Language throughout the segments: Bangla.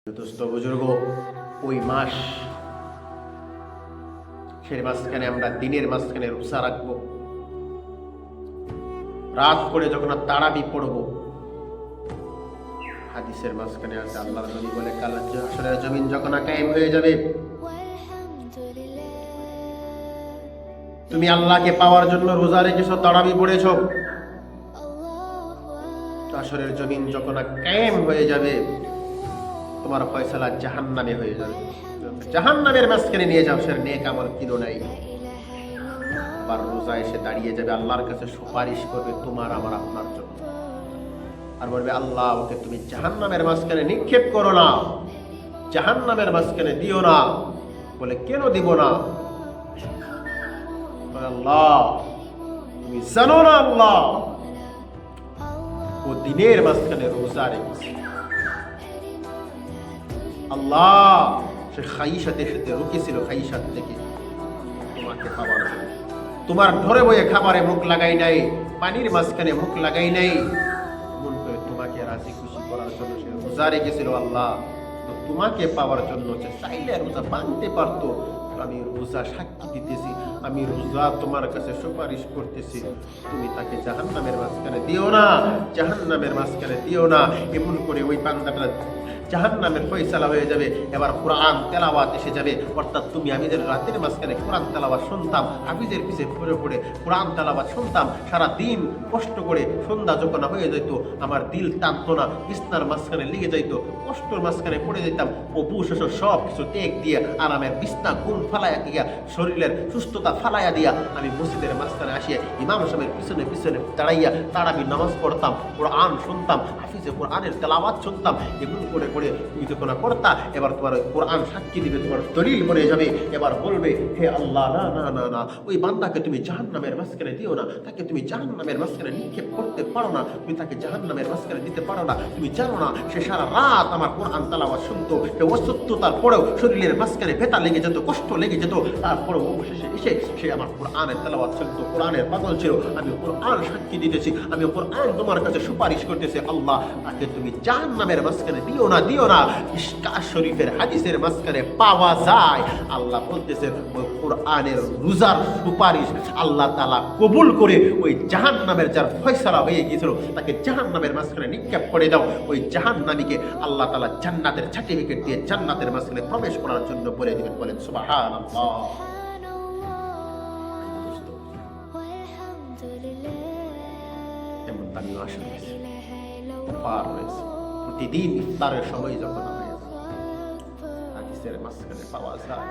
দোস্ত বুজুর্গ, ওই মাস সে মাঝখানে আমরা দিনের মাঝখানে রোজা রাখবো, রাত করে যখন তারাবি পড়বো। হাদিসের মাঝখানে আছে, আল্লাহর নবী বলে, কাল হাশরের জমিন যখন কায়েম হয়ে যাবে, তুমি আল্লাহকে পাওয়ার জন্য রোজা রেখেছো, তারাবি পড়েছো, হাশরের জমিন যখন কায়েম হয়ে যাবে, তোমার ফয়সালা জাহান্নামে হয়ে যাবে। জাহান্নামের মাঝখানে নিয়ে যাও, সে নেক আমল কিনো নাই। আবার রোজা এসে দাঁড়িয়ে যাবে, আল্লাহর কাছে সুপারিশ করবে তোমার আমার আপনার জন্য, আর বলবে, আল্লাহ ওকে তুমি জাহান্নামের মাঝখানে নিক্ষেপ করো না, জাহান্নামের মাঝখানে দিও না। বলে, কেন দিব না? আল্লাহ তুমি জানো না, আল্লাহ ও দিনের মাঝখানে রোজা রেখেছে, আল্লাহ সে খাইশাতে সাথে রুকেছিল, খাইশাত থেকে তোমাকে খাবার, তোমার ধরে বয়ে খাবারে মুখ লাগাই নাই, পানির মাঝখানে মুখ লাগাই নাই, মন করে তোমাকে রাজি খুশি করার জন্য সে রোজা রেখেছিল। আল্লাহ তোমাকে পাওয়ার জন্য সে চাইলে রোজা ভাঙতে পারতো। আমি রোজা সাক্ষী দিতেছি, আমি রোজা তোমার কাছে সুপারিশ করতেছি, তুমি তাকে জাহান্নামের মাঝখানে দিও না, জাহান্নামের মাঝখানে দিও না। এমন করে ওই বান্দাটা জাহান্নামের ফয়সালা হয়ে যাবে। এবার কোরআন তেলাওয়াত এসে যাবে, অর্থাৎ তুমি আমি যে রাতের মাঝখানে কোরআন তেলাওয়াত শুনতাম, হাফিজের পিছে পড়ে পড়ে কোরআন তেলাওয়াত শুনতাম, সারা দিন কষ্ট করে সন্ধ্যা যখন হয়ে যেত, আমার দিল টানতো না, বিছনার মাঝখানে লেগে যাইত, কষ্টর মাঝখানে পড়ে যেতাম, অপু শ্বশুর সব কিছু ত্যাগ দিয়ে আরামের বিছনা ঘুম ফালাইয়া দিয়া, শরীরের সুস্থতা ফালাইয়া দিয়া আমি মসজিদের মাঝখানে আসিয়া ইমাম সাহেবের পিছনে পিছনে দাঁড়াইয়া তারাবি নামাজ পড়তাম, কোরআন শুনতাম, হাফিজে কোরআনের তেলাওয়াত শুনতাম। এমন করে করে তুমি যখন করতা, এবার তোমার কোরআন সাক্ষী দিবে, তোমার দলিল বনে যাবে। এবার বলবে, হে আল্লাহ, না না না না, ওই বান্দাকে তুমি জাহান্নামের মাঝখানে দিও না, তাকে তুমি জাহান্নামের মাঝখানে নিক্ষেপ করতে পারো না, তুমি তাকে জাহান্নামের মাঝখানে দিতে পারো না। তুমি জানো না সে সারা রাত আমার কোরআন তেলাওয়াত শুনতো, সে অসুস্থতার পরেও শরীরের মাঝখানে ব্যথা লেগে যেত, কষ্ট লেগে যেত, তারপরেও অবশেষে এসে সে আমার কোরআনের তেলাওয়াত শুনতো, কোরআনের পাগল ছিল। আমি কোরআন সাক্ষী দিতেছি, আমি কোরআন তোমার কাছে সুপারিশ করতেছি, আল্লাহ তাকে তুমি জাহান্নামের মাঝখানে দিও না, দিও না। মিশকাত শরীফের হাদিসের মাঝখানে পাওয়া যায়, আল্লাহ বলতেছেন ওই কোরআনের রোজার সুপারিশ আল্লাহ তাআলা কবুল করে ওই জাহান্নামের যার ফয়সালা হয়ে গিয়েছিল, তাকে জাহান্নামের মাঝখানে নিক্ষেপ করে দাও। ওই জাহান্নামীকে আল্লাহ তাআলা জান্নাতের সার্টিফিকেট দিয়ে জান্নাতের মাঝখানে প্রবেশ করার জন্য বলে দিবেন। বলেন সুবহানাল্লাহ। এমন দামি আসে পার হয়েছে। প্রতিদিন ইফতারের সময় যখন হাদিসের মাঝখানে পাওয়া যায়,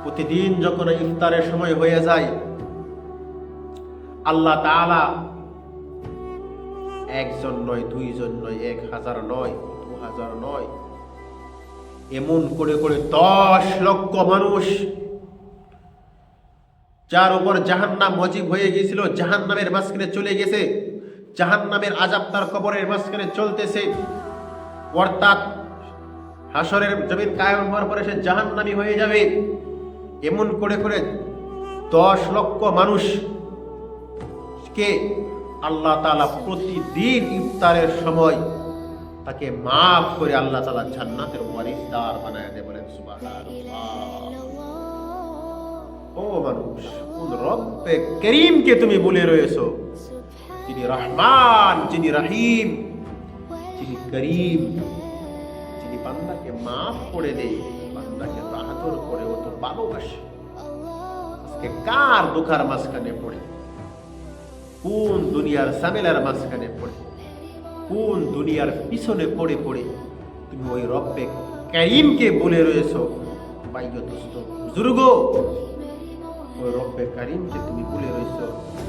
প্রতিদিন যখন ইফতারের সময় হয়ে যায়, আল্লাহ তাআলা একজন নয়, দুইজন নয়, 1000 নয়, 2000 নয়, এমন করে করে 10 লক্ষ মানুষ যার উপর জাহান্নাম ওয়াজিব হয়ে গিয়েছিল, জাহান্নামের মাঝখানে চলে গেছে, জাহান্নামের আযাব তার কবরের মাঝখানে চলতেছে, অর্থাৎ হাশরের জমিন কায়েম হওয়ার পরে সে জাহান্নামী হয়ে যাবে। এমন করে করে 10 লক্ষ মানুষকে আল্লাহ তাআলা প্রতিদিন ইফতারের সময় তাকে মাফ করে আল্লাহ তাআলা জান্নাতের ওয়ারিসদার বানায় দেয়। বলেন সুবহানাল্লাহ। ও মানুষ, কোন রব্বে করিমকে তুমি ভুলে রয়েছো, যিনি রহমান, যিনি রহিম, যিনি করিম, যিনি বান্দাকে মাফ করে দেয়, বান্দাকে আদর করে, ও তো ভালোবাসে। আজকে কার দুঃখার মাঝখানে পড়ে, কোন দুনিয়ার ঝামেলার মাঝখানে পড়ে, কোন দুনিয়ার পিছনে পড়ে পড়ে তুমি ওই রব্বে করিমকে ভুলে রয়েছো। ভাইও দোস্ত বুজুর্গ, ওই রব্বে করিমকে তুমি ভুলে রয়েছো।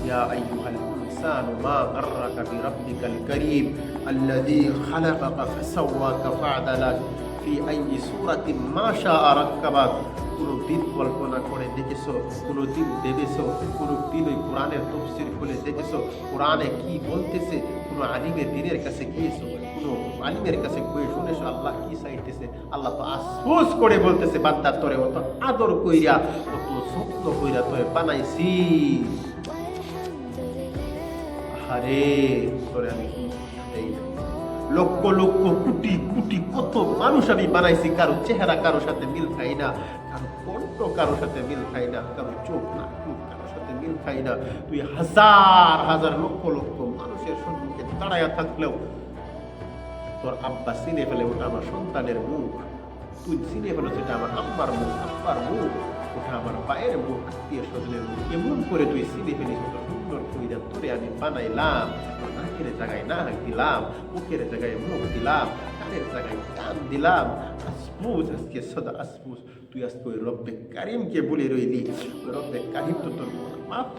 ইয়া আইয়ুহাল ইনসানু মা গাররাকা বিরাব্বিকাল করিম আল্লাযী খালাকাকা ফাসাওয়াকা ফাআদালাক ফি আইয়ি সূরাতিন মা শাআ রাক্কাবাক। কোনদিন কল্পনা করে দেখেছো, কোনদিন ভেবেছো, কোনদিন ওই কোরআনের তাফসীর খুলে দেখেছো কোরআনে কি বলতেছে? কোন আলিমের দিনের কাছে গিয়েছো, কোন আলিমের কাছে গিয়ে শুনেছো আল্লাহ কি চাইতেছে? আল্লাহ তো আফসোস করে বলতেছে, বান্দা তোরে অত আদর কইরা, অত যত্ন কইরা তোরে বানাইছি, আরে তোরে আমি লক্ষ লক্ষ কোটি কোটি কত মানুষ আমি বানাইছি, কারো চেহারা কারো সাথে মিল খাই না, কারো কণ্ঠ কারো সাথে মিল খাই না, কারো চোখ নাক মুখ কারো সাথে মিল খাই না। তুই হাজার হাজার লক্ষ লক্ষ মানুষের সম্মুখে দাঁড়াইয়া থাকলেও তোর আব্বা চিনে ফেলে ওটা আমার সন্তানের মুখ, তুই চিনে ফেলো সেটা আমার আব্বার মুখ, আব্বার মুখ ওটা আমার পায়ের মুখ, আত্মীয় স্বজনের মুখ। এমন করে তুই চিনে ফেলিস, কত সুন্দর কইরা তোরে আমি বানাইলাম, নাকের জায়গায় নাক দিলাম, মুখের জায়গায় মুখ দিলাম, কানের জায়গায় কান দিলাম, আসবুজ আজকে সদা আসবুজ। তুই আজকে ওই রব্বে কারিমকে বলে রইলি, ওই রব্বে কারিম তো তোর মাফ